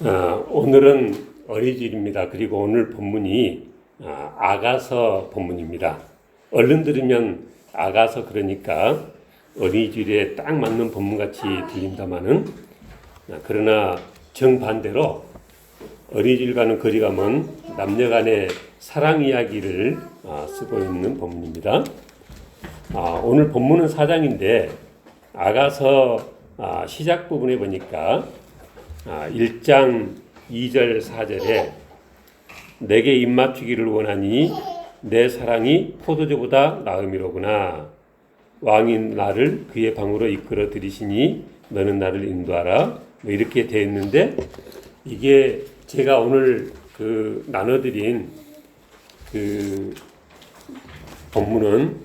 오늘은 어린이집입니다. 그리고 오늘 본문이 아가서 본문입니다. 얼른 들으면 아가서 그러니까 어린이집에 딱 맞는 본문같이 들린다마는 그러나 정반대로 어린이집과는 거리가 먼 남녀간의 사랑 이야기를 쓰고 있는 본문입니다. 오늘 본문은 4장인데 아가서 시작 부분에 보니까 1장 2절 4절에 내게 입맞추기를 원하니 내 사랑이 포도주보다 나음이로구나. 왕인 나를 그의 방으로 이끌어 들이시니 너는 나를 인도하라. 뭐 이렇게 되어 있는데 이게 제가 오늘 나눠드린 본문은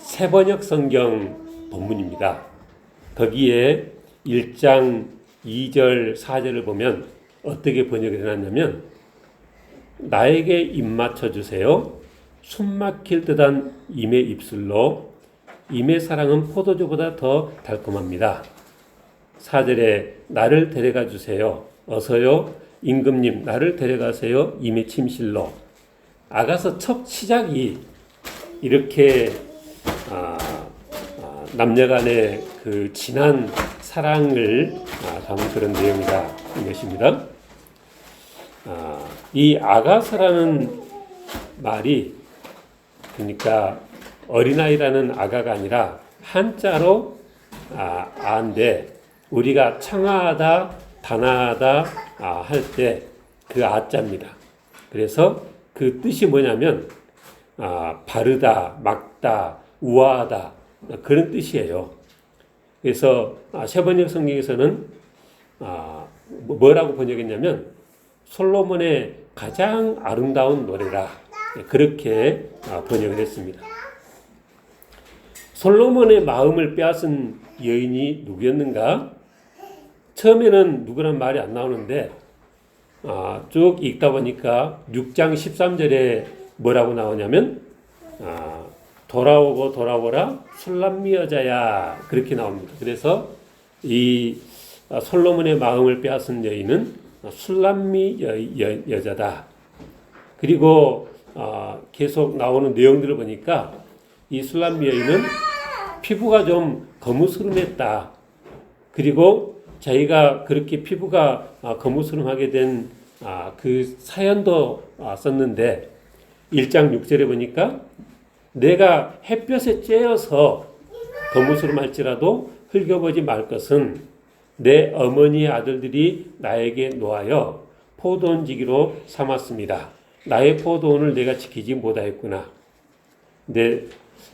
새번역 성경 본문입니다. 거기에 1장 2절 4절을 보면 어떻게 번역을 해놨냐면 나에게 입맞춰 주세요. 숨막힐 듯한 임의 입술로 임의 사랑은 포도주보다 더 달콤합니다. 4절에 나를 데려가 주세요. 어서요. 임금님 나를 데려가세요. 임의 침실로. 아가서 첫 시작이 이렇게 남녀간의 그 진한 사랑을 담은 그런 내용이다 이 것입니다. 이 아가서라는 말이 그러니까 어린아이라는 아가가 아니라 한자로 아인데 우리가 청아하다 단아하다 할 때 그 아자입니다. 그래서 그 뜻이 뭐냐면 바르다, 막다, 우아하다 그런 뜻이에요. 그래서 새번역 성경에서는 뭐라고 번역했냐면 솔로몬의 가장 아름다운 노래라 그렇게 번역을 했습니다. 솔로몬의 마음을 빼앗은 여인이 누구였는가? 처음에는 누구란 말이 안 나오는데 쭉 읽다 보니까 6장 13절에 뭐라고 나오냐면 돌아오고 돌아오라 술람미 여자야 그렇게 나옵니다. 그래서 이 솔로몬의 마음을 빼앗은 여인은 술람미 여자다. 그리고 계속 나오는 내용들을 보니까 이 술람미 여인은 피부가 좀 거무스름했다. 그리고 자기가 그렇게 피부가 거무스름하게 된 그 사연도 썼는데 1장 6절에 보니까 내가 햇볕에 쬐어서 거무스름할지라도 흘겨보지 말 것은 내 어머니의 아들들이 나에게 놓아여 포도원지기로 삼았습니다. 나의 포도원을 내가 지키지 못하였구나. 근데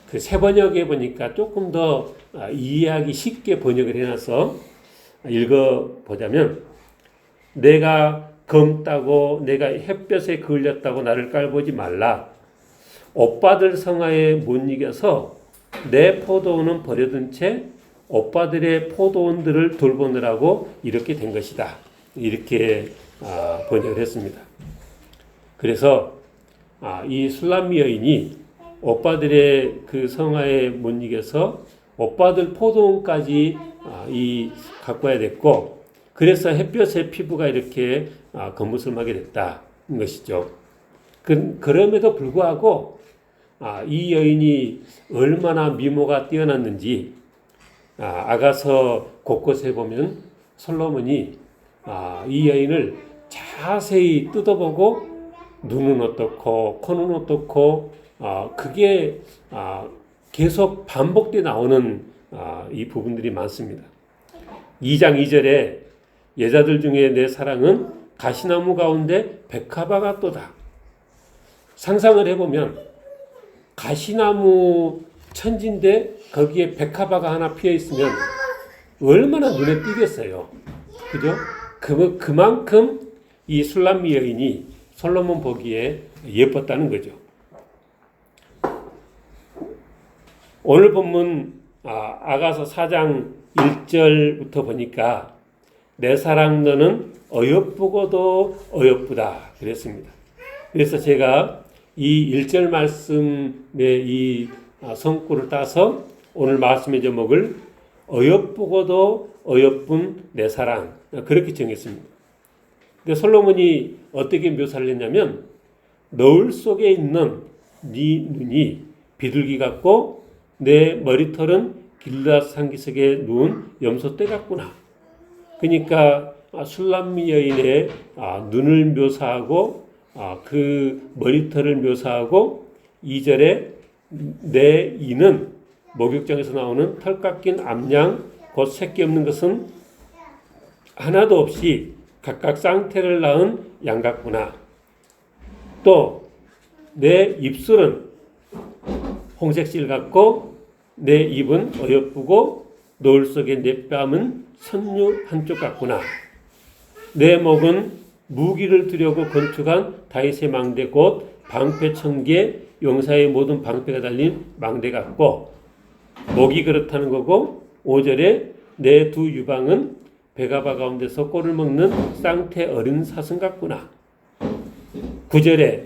그 새번역에 보니까 조금 더 이해하기 쉽게 번역을 해놔서 읽어보자면 내가 검다고 내가 햇볕에 그을렸다고 나를 깔보지 말라. 오빠들 성화에 못 이겨서 내 포도원은 버려둔 채 오빠들의 포도원들을 돌보느라고 이렇게 된 것이다. 이렇게 번역을 했습니다. 그래서 이 술람미 여인이 오빠들의 그 성화에 못 이겨서 오빠들 포도원까지 갖고 와야 됐고 그래서 햇볕에 피부가 이렇게 거무스름하게 됐다 는 것이죠. 그럼에도 불구하고 이 여인이 얼마나 미모가 뛰어났는지 아가서 곳곳에 보면 솔로몬이 이 여인을 자세히 뜯어보고 눈은 어떻고 코는 어떻고 그게 계속 반복돼 나오는 이 부분들이 많습니다. 2장 2절에 여자들 중에 내 사랑은 가시나무 가운데 백합화 같도다. 상상을 해보면 가시나무 천지인데 거기에 백합화가 하나 피어 있으면 얼마나 눈에 띄겠어요. 그죠? 그만큼 이 술람미 여인이 솔로몬 보기에 예뻤다는 거죠. 오늘 본문 아가서 4장 1절부터 보니까 내 사랑 너는 어여쁘고도 어여쁘다 그랬습니다. 그래서 제가 이 1절 말씀의 이 성구를 따서 오늘 말씀의 제목을 어여쁘고도 어여쁜 내 사랑 그렇게 정했습니다. 근데 솔로몬이 어떻게 묘사를 했냐면 너울 속에 있는 네 눈이 비둘기 같고 내 머리털은 길앗 상기석에 누운 염소떼 같구나. 그러니까 술람미 여인의 눈을 묘사하고 그 머리털을 묘사하고 2절에 내 이는 목욕장에서 나오는 털 깎인 암양 곧 새끼 없는 것은 하나도 없이 각각 쌍태를 낳은 양 같구나. 또 내 입술은 홍색실 같고 내 입은 어여쁘고 노을 속의 내 뺨은 선유 한쪽 같구나. 내 목은 무기를 두려고 건축한 다윗의 망대 곧 방패 1000개 용사의 모든 방패가 달린 망대 같고 목이 그렇다는 거고 5절에 내 두 유방은 배가바 가운데서 꼴을 먹는 쌍태 어린 사슴 같구나. 9절에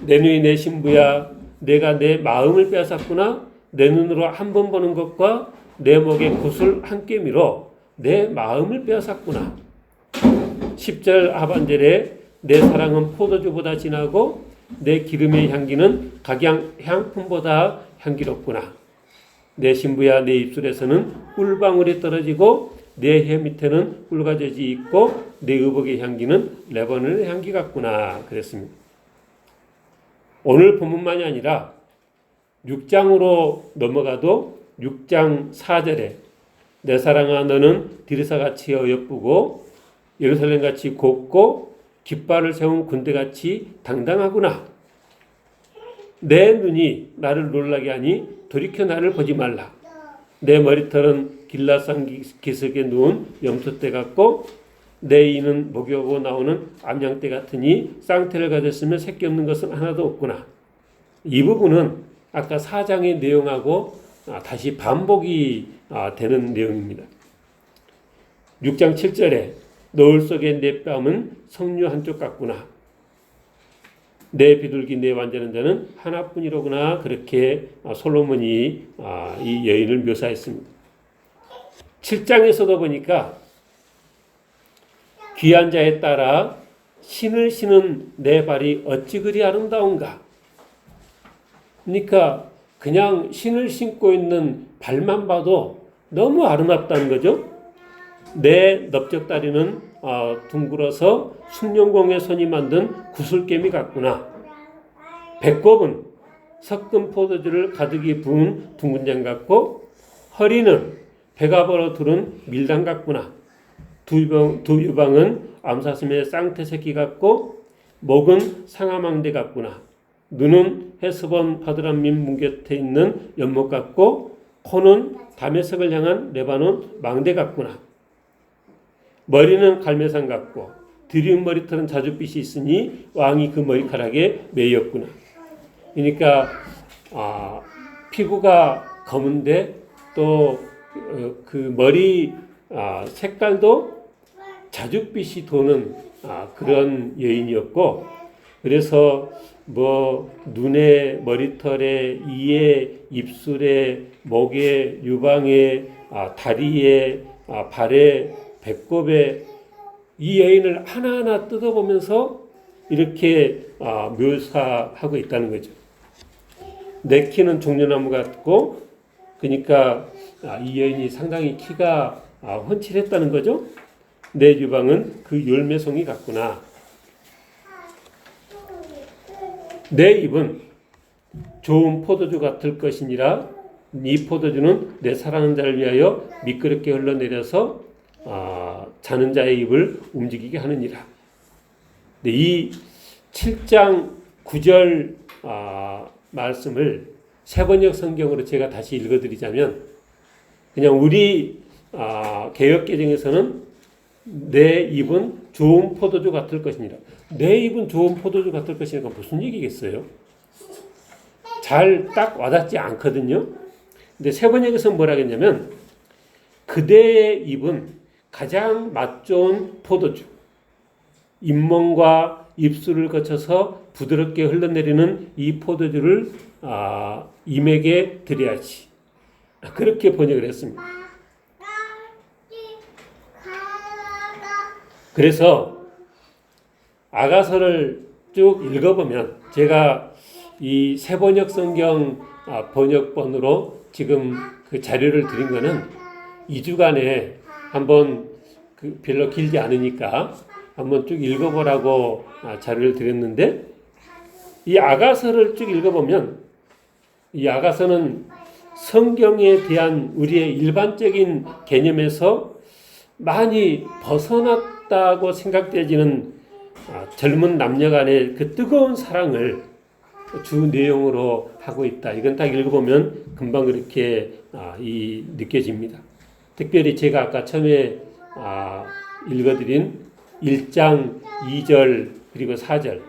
내 눈이 내 신부야 내가 내 마음을 빼앗았구나. 내 눈으로 한 번 보는 것과 내 목에 굿을 한 꿰미로 내 마음을 빼앗았구나. 10절 하반절에 내 사랑은 포도주보다 진하고 내 기름의 향기는 각양 향품보다 향기롭구나. 내 신부야 내 입술에서는 꿀방울이 떨어지고 내 혀 밑에는 꿀가젖이 있고 내 의복의 향기는 레바논의 향기 같구나. 그랬습니다. 오늘 본문만이 아니라 6장으로 넘어가도 6장 4절에 내 사랑아 너는 디르사같이 어여쁘고 예루살렘같이 곱고 깃발을 세운 군대같이 당당하구나. 내 눈이 나를 놀라게 하니 돌이켜 나를 보지 말라. 내 머리털은 길라산 기슭에 누운 염소떼 같고 내 이는 목욕하고 나오는 암양떼 같으니 쌍태를 가졌으면 새끼 없는 것은 하나도 없구나. 이 부분은 아까 4장의 내용하고 다시 반복이 되는 내용입니다. 6장 7절에 노을 속에 내 뺨은 석류 한쪽 같구나. 내 비둘기 내 완전한 자는 하나뿐이로구나. 그렇게 솔로몬이 이 여인을 묘사했습니다. 7장에서도 보니까 귀한 자에 따라 신을 신은 내 발이 어찌 그리 아름다운가. 그러니까 그냥 신을 신고 있는 발만 봐도 너무 아름답다는 거죠. 내 넓적다리는 둥글어서 숭룡공의 손이 만든 구슬개미 같구나. 배꼽은 섞은 포도주를 가득히 부은 둥근장 같고 허리는 배가 벌어 두른 밀당 같구나. 두 유방은 암사슴의 쌍태 새끼 같고 목은 상아망대 같구나. 눈은 헤스본 바드람민 문 곁에 있는 연못 같고 코는 다메섹을 향한 레바논 망대 같구나. 머리는 갈매산 같고 드리운 머리털은 자줏빛이 있으니 왕이 그 머리카락에 매였구나. 그러니까 피부가 검은데 또 그 머리 색깔도 자줏빛이 도는 그런 여인이었고, 그래서 뭐 눈에, 머리털에, 이에, 입술에, 목에, 유방에, 다리에, 발에, 배꼽에 이 여인을 하나하나 뜯어보면서 이렇게 묘사하고 있다는 거죠. 내 키는 종려나무 같고, 그러니까 이 여인이 상당히 키가 훤칠했다는 거죠. 내 유방은 그 열매송이 같구나. 내 입은 좋은 포도주 같을 것이니라. 이 포도주는 내 사랑하는 자를 위하여 미끄럽게 흘러내려서 자는 자의 입을 움직이게 하느니라. 이 7장 9절 말씀을 세번역 성경으로 제가 다시 읽어드리자면, 그냥 우리 개역개정에서는 내 입은 좋은 포도주 같을 것이니라. 내 입은 좋은 포도주 같을 것이니까 무슨 얘기겠어요? 잘 딱 와닿지 않거든요. 근데 세번역에서는 뭐라 했냐면, 그대의 입은 가장 맛 좋은 포도주, 잇몸과 입술을 거쳐서 부드럽게 흘러내리는 이 포도주를 임에게 드려야지. 그렇게 번역을 했습니다. 그래서 아가서를 쭉 읽어보면 제가 이 새번역 성경 번역본으로 지금 그 자료를 드린 거는 2주간에 한번 별로 길지 않으니까 한번 쭉 읽어보라고 자료를 드렸는데 이 아가서를 쭉 읽어보면 이 아가서는 성경에 대한 우리의 일반적인 개념에서 많이 벗어났다고 생각되지는 젊은 남녀 간의 그 뜨거운 사랑을 주 내용으로 하고 있다. 이건 딱 읽어보면 금방 그렇게 느껴집니다. 특별히 제가 아까 처음에 읽어드린 1장 2절 그리고 4절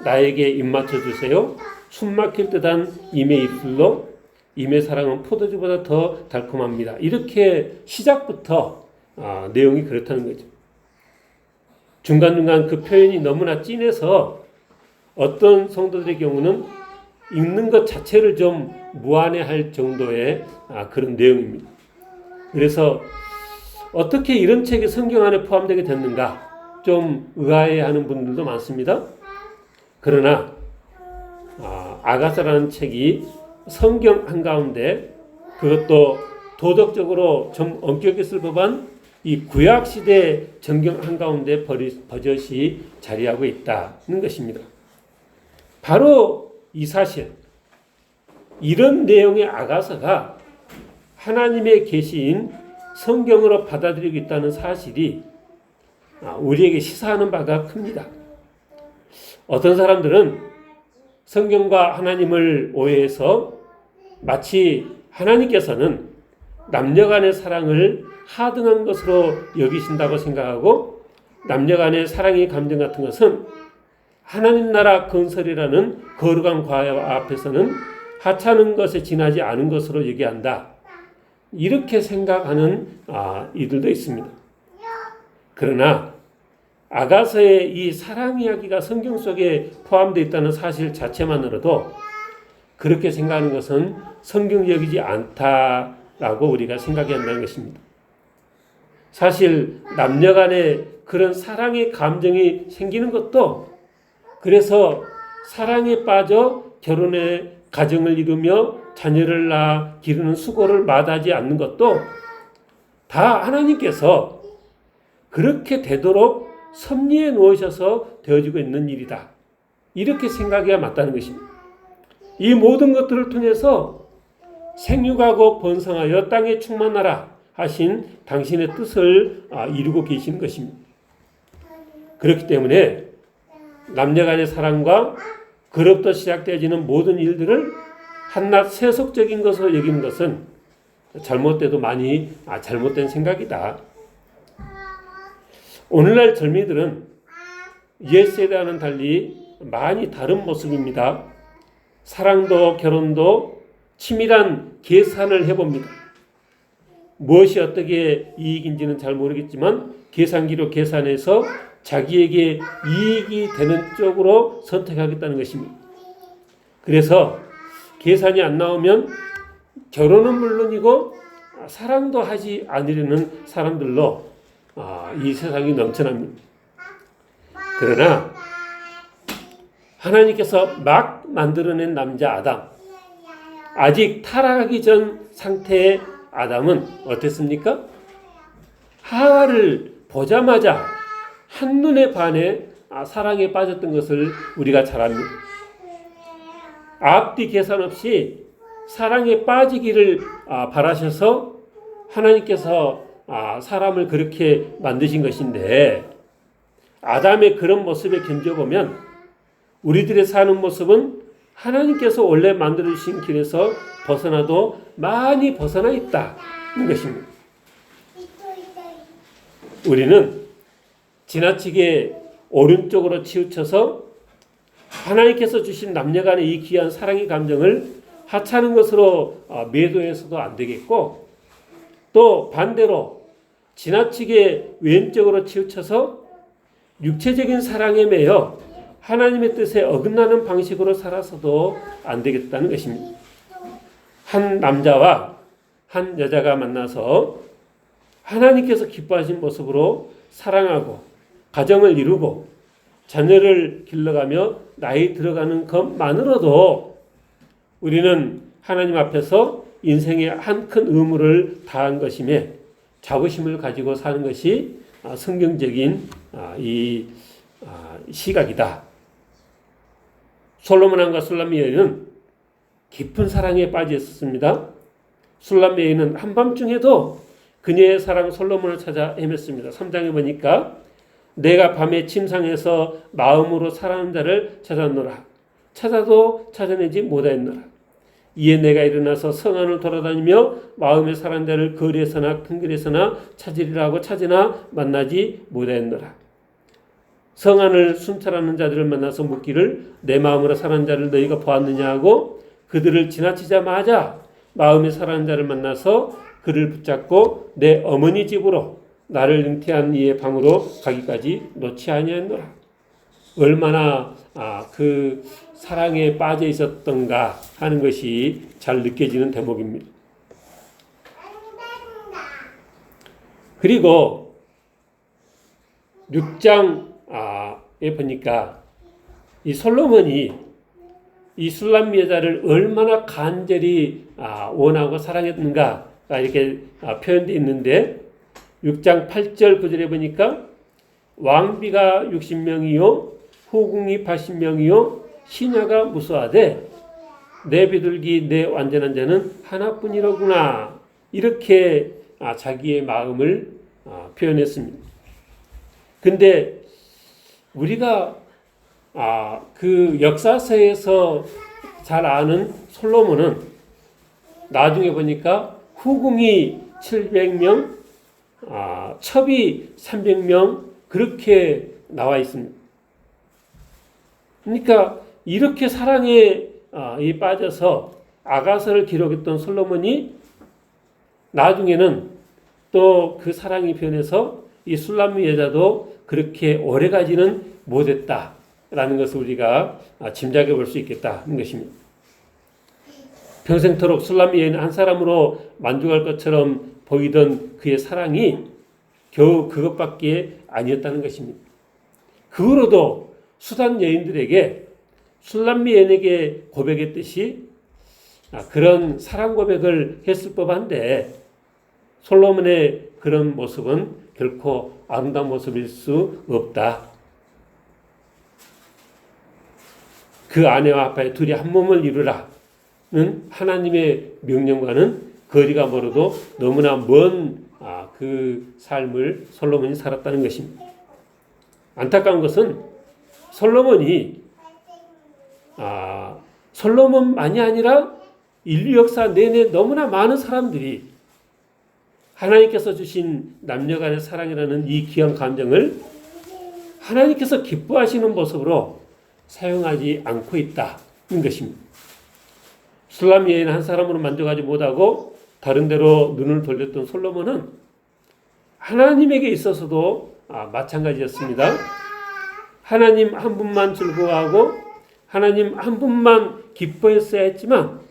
나에게 입 맞춰주세요. 숨 막힐 듯한 임의 입술로 임의 사랑은 포도주보다 더 달콤합니다. 이렇게 시작부터 내용이 그렇다는 거죠. 중간중간 그 표현이 너무나 진해서 어떤 성도들의 경우는 읽는 것 자체를 좀 무안해할 정도의 그런 내용입니다. 그래서 어떻게 이런 책이 성경 안에 포함되게 됐는가 좀 의아해하는 분들도 많습니다. 그러나 아가서라는 책이 성경 한가운데 그것도 도덕적으로 좀 엄격했을 법한 이 구약시대 정경 한가운데 버젓이 자리하고 있다는 것입니다. 바로 이 사실, 이런 내용의 아가서가 하나님의 계시인 성경으로 받아들이고 있다는 사실이 우리에게 시사하는 바가 큽니다. 어떤 사람들은 성경과 하나님을 오해해서 마치 하나님께서는 남녀간의 사랑을 하등한 것으로 여기신다고 생각하고 남녀간의 사랑의 감정 같은 것은 하나님 나라 건설이라는 거룩한 과와 앞에서는 하찮은 것에 지나지 않은 것으로 얘기한다. 이렇게 생각하는 이들도 있습니다. 그러나 아가서의 이 사랑 이야기가 성경 속에 포함되어 있다는 사실 자체만으로도 그렇게 생각하는 것은 성경적이지 않다라고 우리가 생각해야 한다는 것입니다. 사실 남녀 간에 그런 사랑의 감정이 생기는 것도 그래서 사랑에 빠져 결혼에 가정을 이루며 자녀를 낳아 기르는 수고를 마다하지 않는 것도 다 하나님께서 그렇게 되도록 섭리해 놓으셔서 되어지고 있는 일이다. 이렇게 생각해야 맞다는 것입니다. 이 모든 것들을 통해서 생육하고 번성하여 땅에 충만하라 하신 당신의 뜻을 이루고 계시는 것입니다. 그렇기 때문에 남녀간의 사랑과 그로부터 시작되어지는 모든 일들을 한낱 세속적인 것으로 여기는 것은 잘못돼도 많이 잘못된 생각이다. 오늘날 젊이들은 옛 세대와는 달리 많이 다른 모습입니다. 사랑도 결혼도 치밀한 계산을 해봅니다. 무엇이 어떻게 이익인지는 잘 모르겠지만 계산기로 계산해서 자기에게 이익이 되는 쪽으로 선택하겠다는 것입니다. 그래서 계산이 안 나오면 결혼은 물론이고 사랑도 하지 않으려는 사람들로 이 세상이 넘쳐납니다. 그러나 하나님께서 막 만들어낸 남자 아담, 아직 타락하기 전 상태의 아담은 어땠습니까? 하와를 보자마자 한눈에 반해 사랑에 빠졌던 것을 우리가 잘 압니다. 앞뒤 계산 없이 사랑에 빠지기를 바라셔서 하나님께서 사람을 그렇게 만드신 것인데 아담의 그런 모습에 견뎌보면 우리들의 사는 모습은 하나님께서 원래 만들어주신 길에서 벗어나도 많이 벗어나 있다는 것입니다. 우리는 지나치게 오른쪽으로 치우쳐서 하나님께서 주신 남녀간의 이 귀한 사랑의 감정을 하찮은 것으로 매도해서도 안 되겠고 또 반대로 지나치게 왼쪽으로 치우쳐서 육체적인 사랑에 매여 하나님의 뜻에 어긋나는 방식으로 살아서도 안 되겠다는 것입니다. 한 남자와 한 여자가 만나서 하나님께서 기뻐하신 모습으로 사랑하고 가정을 이루고 자녀를 길러가며 나이 들어가는 것만으로도 우리는 하나님 앞에서 인생의 한 큰 의무를 다한 것이며 자부심을 가지고 사는 것이 성경적인 이 시각이다. 솔로몬 왕과 술람 여인은 깊은 사랑에 빠져 있었습니다. 술람 여인은 한밤중에도 그녀의 사랑 솔로몬을 찾아 헤맸습니다. 3장에 보니까 내가 밤에 침상에서 마음으로 사랑하는 자를 찾았노라. 찾아도 찾아내지 못하였노라. 이에 내가 일어나서 성안을 돌아다니며 마음에 사랑하는 자를 거리에서나 큰 길에서나 찾으리라 하고 찾으나 만나지 못하였노라. 성안을 순찰하는 자들을 만나서 묻기를 내 마음으로 사랑하는 자를 너희가 보았느냐 하고 그들을 지나치자마자 마음에 사랑하는 자를 만나서 그를 붙잡고 내 어머니 집으로 나를 잉태한 이의 방으로 가기까지 놓지 아니하였노라. 얼마나 그 사랑에 빠져 있었던가 하는 것이 잘 느껴지는 대목입니다. 그리고 6장에 보니까 이 솔로몬이 이 술람 여자를 얼마나 간절히 원하고 사랑했는가가 이렇게 표현되어 있는데 6장 8절 9절에 보니까 왕비가 60명이요 후궁이 80명이요 시녀가 무수하되 내 비둘기 내 완전한 자는 하나뿐이로구나 이렇게 자기의 마음을 표현했습니다. 근데 우리가 그 역사서에서 잘 아는 솔로몬은 나중에 보니까 후궁이 700명, 첩이 300명 그렇게 나와 있습니다. 그러니까 이렇게 사랑에 빠져서 아가서를 기록했던 솔로몬이 나중에는 또 그 사랑이 변해서 이 술람 여자도 그렇게 오래가지는 못했다라는 것을 우리가 짐작해 볼 수 있겠다는 것입니다. 평생토록 술람 여인 한 사람으로 만족할 것처럼 보이던 그의 사랑이 겨우 그것밖에 아니었다는 것입니다. 그 후로도 수단 여인들에게 술람 여인에게 고백했듯이 그런 사랑 고백을 했을 법한데 솔로몬의 그런 모습은 결코 아름다운 모습일 수 없다. 그 아내와 아빠의 둘이 한 몸을 이루라는 하나님의 명령과는 거리가 멀어도 너무나 먼 그 삶을 솔로몬이 살았다는 것입니다. 안타까운 것은 솔로몬이 솔로몬만이 아니라 인류 역사 내내 너무나 많은 사람들이 하나님께서 주신 남녀간의 사랑이라는 이 귀한 감정을 하나님께서 기뻐하시는 모습으로 사용하지 않고 있다는 것입니다. 술람 여인 한 사람으로 만족하지 못하고 다른 데로 눈을 돌렸던 솔로몬은 하나님에게 있어서도 마찬가지였습니다. 하나님 한 분만 즐거워하고 하나님 한 분만 기뻐했어야 했지만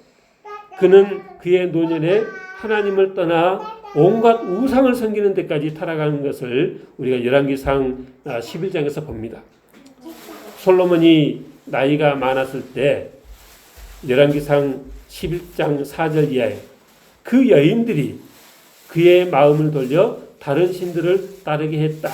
그는 그의 노년에 하나님을 떠나 온갖 우상을 섬기는 데까지 타락하는 것을 우리가 열왕기상 11장에서 봅니다. 솔로몬이 나이가 많았을 때 열왕기상 11장 4절 이하에 그 여인들이 그의 마음을 돌려 다른 신들을 따르게 했다.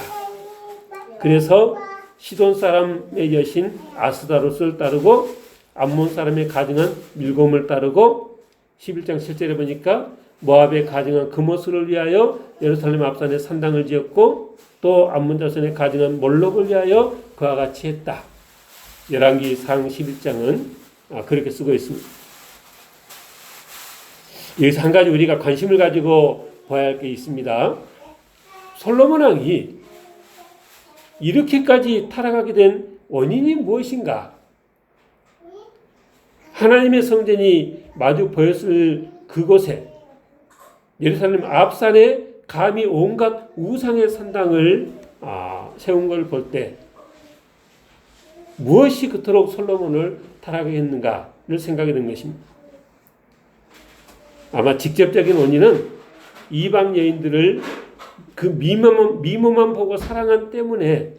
그래서 시돈 사람의 여신 아스다롯을 따르고 암몬 사람의 가증한 밀곰을 따르고 11장 7절에 보니까 모압의 가증한 금오스를 위하여 예루살렘 앞산에 산당을 지었고 또 암몬 자손의 가증한 몰록을 위하여 그와 같이 했다. 열왕기상 11장은 그렇게 쓰고 있습니다. 여기서 한 가지 우리가 관심을 가지고 봐야 할 게 있습니다. 솔로몬 왕이 이렇게까지 타락하게 된 원인이 무엇인가? 하나님의 성전이 마주 보였을 그곳에 예루살렘 앞산에 감히 온갖 우상의 산당을 세운 걸 볼 때 무엇이 그토록 솔로몬을 타락하게 했는가를 생각이 든 것입니다. 아마 직접적인 원인은 이방 여인들을 그 미모만 보고 사랑한 때문에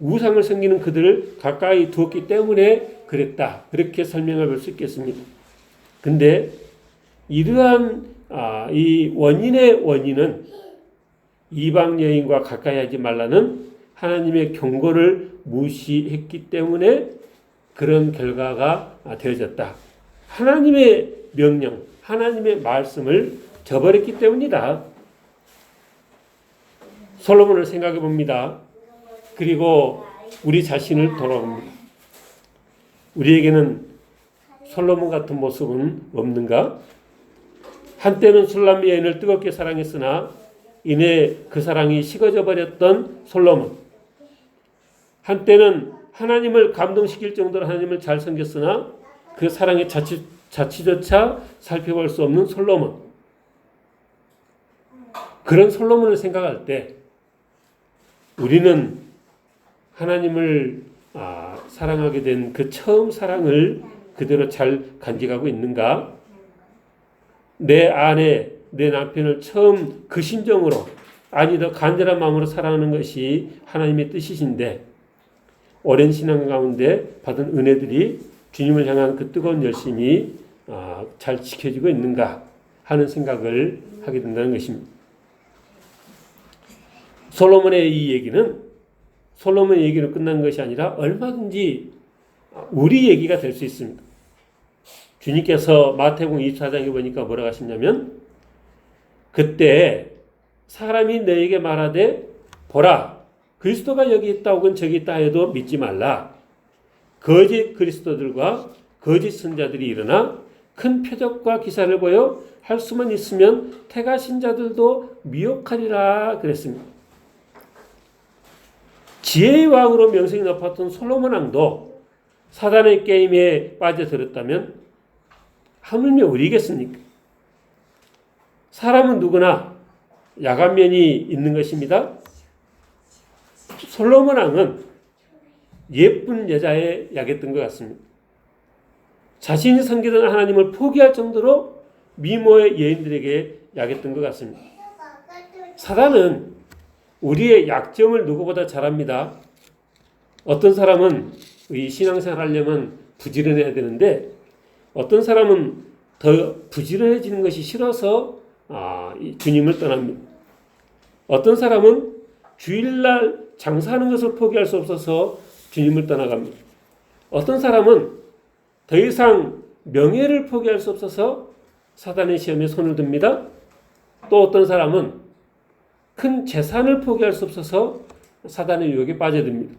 우상을 섬기는 그들을 가까이 두었기 때문에 그랬다. 그렇게 설명해 볼 수 있겠습니다. 근데 이러한 이 원인의 원인은 이방 여인과 가까이 하지 말라는 하나님의 경고를 무시했기 때문에 그런 결과가 되어졌다. 하나님의 명령, 하나님의 말씀을 저버렸기 때문이다. 솔로몬을 생각해 봅니다. 그리고 우리 자신을 돌아봅니다. 우리에게는 솔로몬 같은 모습은 없는가? 한때는 술람 여인을 뜨겁게 사랑했으나 이내 그 사랑이 식어져 버렸던 솔로몬. 한때는 하나님을 감동시킬 정도로 하나님을 잘 섬겼으나 그 사랑의 자취조차 살펴볼 수 없는 솔로몬. 그런 솔로몬을 생각할 때 우리는 하나님을 사랑하게 된 그 처음 사랑을 그대로 잘 간직하고 있는가? 내 아내, 내 남편을 처음 그 심정으로 아니 더 간절한 마음으로 사랑하는 것이 하나님의 뜻이신데 오랜 신앙 가운데 받은 은혜들이 주님을 향한 그 뜨거운 열심이 잘 지켜지고 있는가 하는 생각을 하게 된다는 것입니다. 솔로몬의 이 얘기는 솔로몬의 얘기로 끝난 것이 아니라 얼마든지 우리 얘기가 될 수 있습니다. 주님께서 마태복음 24장에 보니까 뭐라고 하시냐면 그때 사람이 너에게 말하되 보라 그리스도가 여기 있다 혹은 저기 있다 해도 믿지 말라. 거짓 그리스도들과 거짓 선자들이 일어나 큰 표적과 기사를 보여 할 수만 있으면 태가 신자들도 미혹하리라 그랬습니다. 지혜의 왕으로 명성이 높았던 솔로몬 왕도 사단의 게임에 빠져들었다면 하물며 우리겠습니까? 사람은 누구나 야간면이 있는 것입니다. 솔로몬 왕은 예쁜 여자에 약했던 것 같습니다. 자신이 섬기던 하나님을 포기할 정도로 미모의 여인들에게 약했던 것 같습니다. 사단은 우리의 약점을 누구보다 잘 압니다. 어떤 사람은 이 신앙생활 하려면 부지런해야 되는데 어떤 사람은 더 부지런해지는 것이 싫어서 주님을 떠납니다. 어떤 사람은 주일날 장사하는 것을 포기할 수 없어서 주님을 떠나갑니다. 어떤 사람은 더 이상 명예를 포기할 수 없어서 사단의 시험에 손을 듭니다. 또 어떤 사람은 큰 재산을 포기할 수 없어서 사단의 유혹에 빠져듭니다.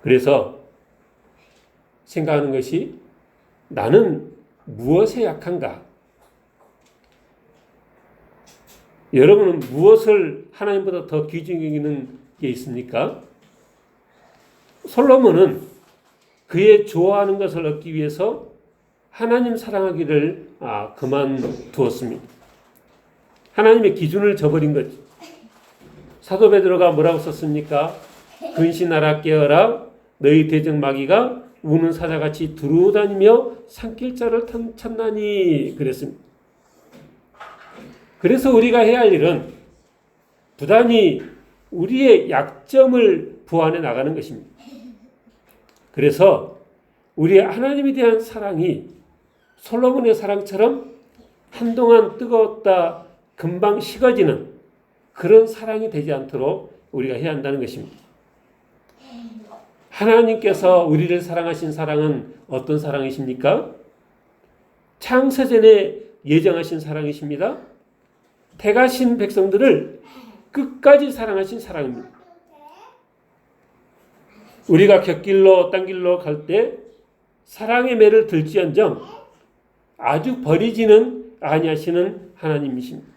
그래서 생각하는 것이 나는 무엇에 약한가? 여러분은 무엇을 하나님보다 더 귀중히 여기는 게 있습니까? 솔로몬은 그의 좋아하는 것을 얻기 위해서 하나님 사랑하기를 그만두었습니다. 하나님의 기준을 저버린 거죠. 사도 베드로가 뭐라고 썼습니까? 근신하라 깨어라 너희 대적 마귀가 우는 사자같이 두루다니며 산길자를 찾나니 그랬습니다. 그래서 우리가 해야 할 일은 부단히 우리의 약점을 보완해 나가는 것입니다. 그래서 우리의 하나님에 대한 사랑이 솔로몬의 사랑처럼 한동안 뜨거웠다 금방 식어지는 그런 사랑이 되지 않도록 우리가 해야 한다는 것입니다. 하나님께서 우리를 사랑하신 사랑은 어떤 사랑이십니까? 창세전에 예정하신 사랑이십니다. 택하신 백성들을 끝까지 사랑하신 사랑입니다. 우리가 곁길로 딴 길로 갈 때 사랑의 매를 들지언정 아주 버리지는 아니하시는 하나님이십니다.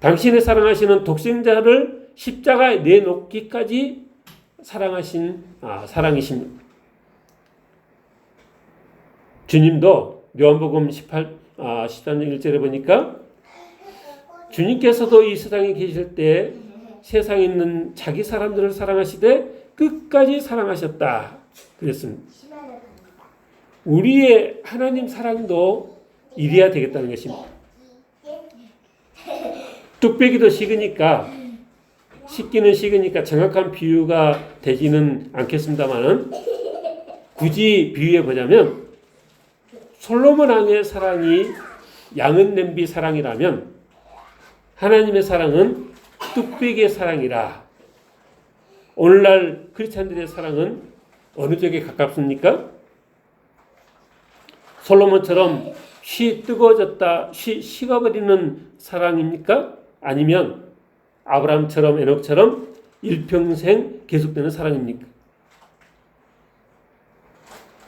당신의 사랑하시는 독생자를 십자가에 내놓기까지 사랑하신 사랑이십니다. 주님도 요한복음 13장 1절에 보니까 주님께서도 이 세상에 계실 때 세상에 있는 자기 사람들을 사랑하시되 끝까지 사랑하셨다 그랬습니다. 우리의 하나님 사랑도 이래야 되겠다는 것입니다. 뚝배기도 식으니까 식기는 식으니까 정확한 비유가 되지는 않겠습니다만은 굳이 비유해 보자면 솔로몬 왕의 사랑이 양은 냄비 사랑이라면 하나님의 사랑은 뚝배기의 사랑이라. 오늘날 크리스찬들의 사랑은 어느 쪽에 가깝습니까? 솔로몬처럼 뜨거워졌다, 식어버리는 사랑입니까? 아니면 아브라함처럼 에녹처럼 일평생 계속되는 사랑입니까?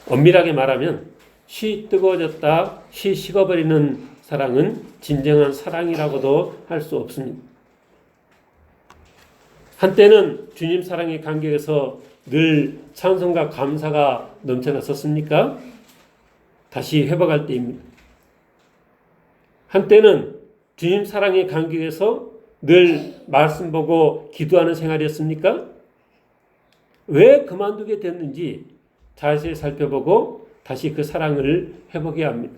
엄밀하게 말하면 뜨거워졌다, 식어버리는 사랑은 진정한 사랑이라고도 할 수 없습니다. 한때는 주님 사랑의 간격에서 늘 찬송과 감사가 넘쳐났었습니까? 다시 회복할 때입니다. 한때는 주님 사랑의 간격에서 늘 말씀 보고 기도하는 생활이었습니까? 왜 그만두게 됐는지 자세히 살펴보고 다시 그 사랑을 회복해야 합니다.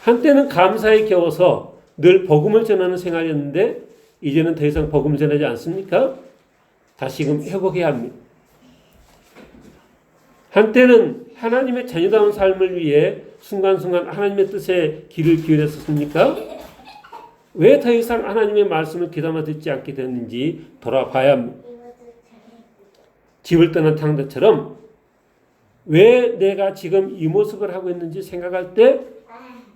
한때는 감사에 겨워서 늘 복음을 전하는 생활이었는데 이제는 더 이상 복음을 전하지 않습니까? 다시금 회복해야 합니다. 한때는 하나님의 자녀다운 삶을 위해 순간순간 하나님의 뜻에 귀를 기울였었습니까? 왜 더 이상 하나님의 말씀을 귀담아 듣지 않게 됐는지 돌아봐야 합니다. 집을 떠난 탕자처럼 왜 내가 지금 이 모습을 하고 있는지 생각할 때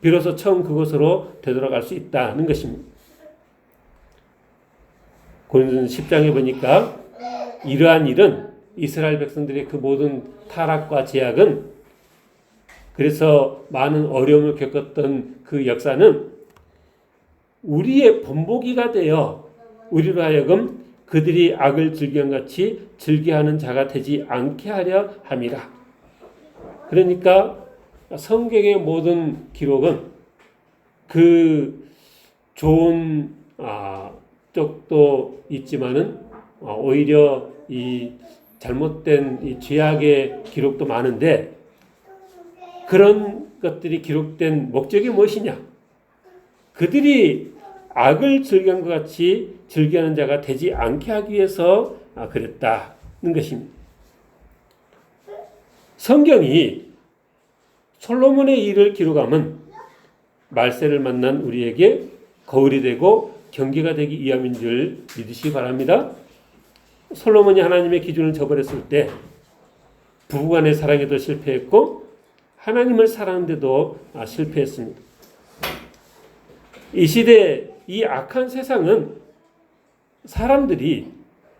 비로소 처음 그곳으로 되돌아갈 수 있다는 것입니다. 고린도서 10장에 보니까 이러한 일은 이스라엘 백성들의 그 모든 타락과 제약은 그래서 많은 어려움을 겪었던 그 역사는 우리의 본보기가 되어 우리로 하여금 그들이 악을 즐겨같이 즐겨하는 자가 되지 않게 하려 함이라. 그러니까 성경의 모든 기록은 그 좋은 쪽도 있지만은 오히려 이 잘못된 이 죄악의 기록도 많은데 그런 것들이 기록된 목적이 무엇이냐? 그들이 악을 즐겨한 것 같이 즐겨하는 자가 되지 않게 하기 위해서 그랬다는 것입니다. 성경이 솔로몬의 일을 기록하면 말세를 만난 우리에게 거울이 되고 경계가 되기 위함인 줄 믿으시기 바랍니다. 솔로몬이 하나님의 기준을 저버렸을 때 부부간의 사랑에도 실패했고 하나님을 사랑하는데도 실패했습니다. 이 시대 이 악한 세상은 사람들이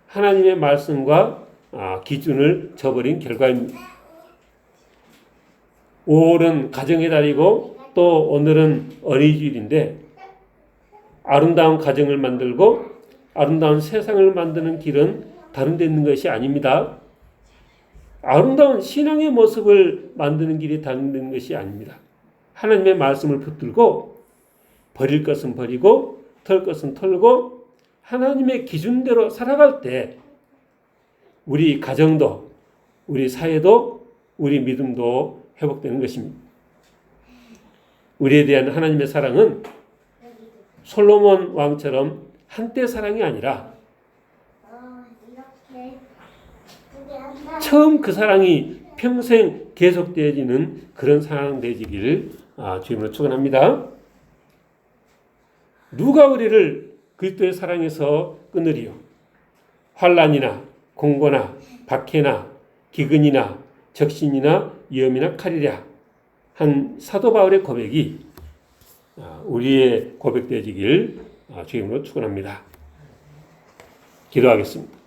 하나님의 말씀과 기준을 저버린 결과입니다. 5월은 가정의 달이고 또 오늘은 어린이주일인데 아름다운 가정을 만들고 아름다운 세상을 만드는 길은 다른 데 있는 것이 아닙니다. 아름다운 신앙의 모습을 만드는 길이 다른 데 있는 것이 아닙니다. 하나님의 말씀을 붙들고 버릴 것은 버리고 털 것은 털고 하나님의 기준대로 살아갈 때 우리 가정도 우리 사회도 우리 믿음도 회복되는 것입니다. 우리에 대한 하나님의 사랑은 솔로몬 왕처럼 한때 사랑이 아니라 처음 그 사랑이 평생 계속되어지는 그런 사랑 되지기를 주님으로 축원합니다. 누가 우리를 그리스도의 사랑에서 끊으리요? 환난이나 공고나 박해나 기근이나 적신이나 위험이나 칼이랴 한 사도 바울의 고백이 우리의 고백되어지길 주님으로 축원합니다. 기도하겠습니다.